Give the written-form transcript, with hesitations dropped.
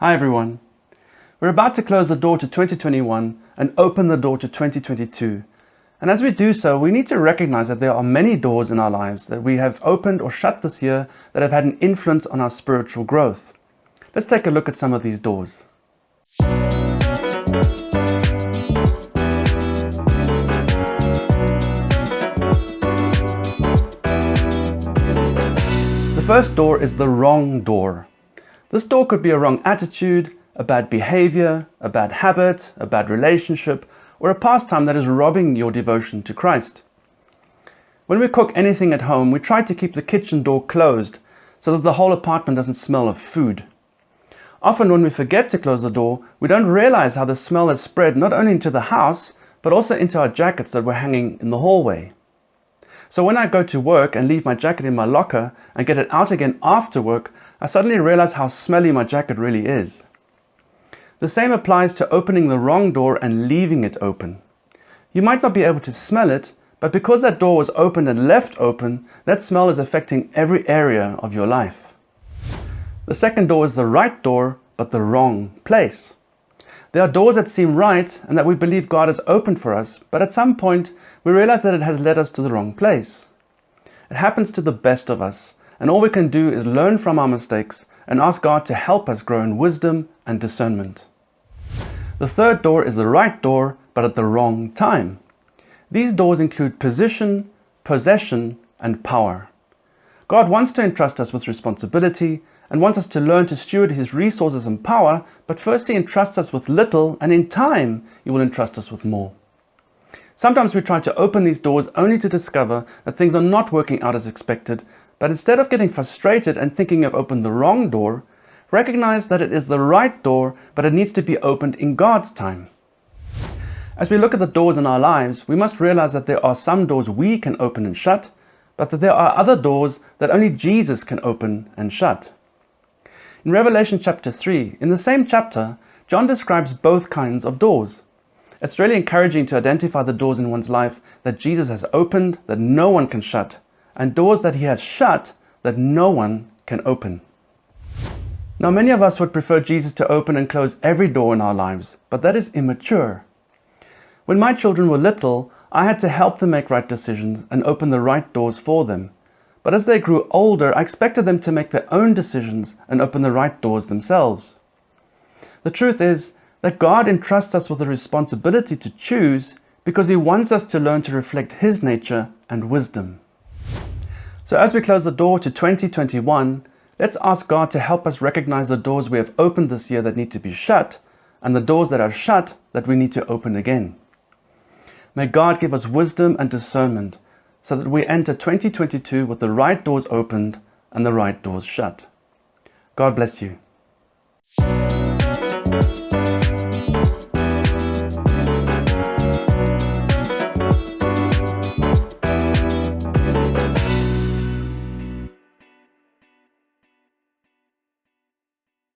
Hi everyone. We're about to close the door to 2021 and open the door to 2022. And as we do so, we need to recognize that there are many doors in our lives that we have opened or shut this year that have had an influence on our spiritual growth. Let's take a look at some of these doors. The first door is the wrong door. This door could be a wrong attitude, a bad behavior, a bad habit, a bad relationship, or a pastime that is robbing your devotion to Christ. When we cook anything at home, we try to keep the kitchen door closed so that the whole apartment doesn't smell of food. Often when we forget to close the door, we don't realize how the smell has spread not only into the house, but also into our jackets that were hanging in the hallway. So when I go to work and leave my jacket in my locker and get it out again after work, I suddenly realize how smelly my jacket really is. The same applies to opening the wrong door and leaving it open. You might not be able to smell it, but because that door was opened and left open, that smell is affecting every area of your life. The second door is the right door, but the wrong place. There are doors that seem right and that we believe God has opened for us, but at some point we realize that it has led us to the wrong place. It happens to the best of us, and all we can do is learn from our mistakes and ask God to help us grow in wisdom and discernment. The third door is the right door, but at the wrong time. These doors include position, possession, and power. God wants to entrust us with responsibility and wants us to learn to steward His resources and power, but first He entrusts us with little, and in time He will entrust us with more. Sometimes we try to open these doors only to discover that things are not working out as expected, but instead of getting frustrated and thinking you've opened the wrong door, recognize that it is the right door, but it needs to be opened in God's time. As we look at the doors in our lives, we must realize that there are some doors we can open and shut, but that there are other doors that only Jesus can open and shut. In Revelation chapter 3, in the same chapter, John describes both kinds of doors. It's really encouraging to identify the doors in one's life that Jesus has opened that no one can shut, and doors that He has shut that no one can open. Now, many of us would prefer Jesus to open and close every door in our lives, but that is immature. When my children were little, I had to help them make right decisions and open the right doors for them. But as they grew older, I expected them to make their own decisions and open the right doors themselves. The truth is that God entrusts us with the responsibility to choose because He wants us to learn to reflect His nature and wisdom. So as we close the door to 2021, let's ask God to help us recognize the doors we have opened this year that need to be shut and the doors that are shut that we need to open again. May God give us wisdom and discernment so that we enter 2022 with the right doors opened and the right doors shut. God bless you.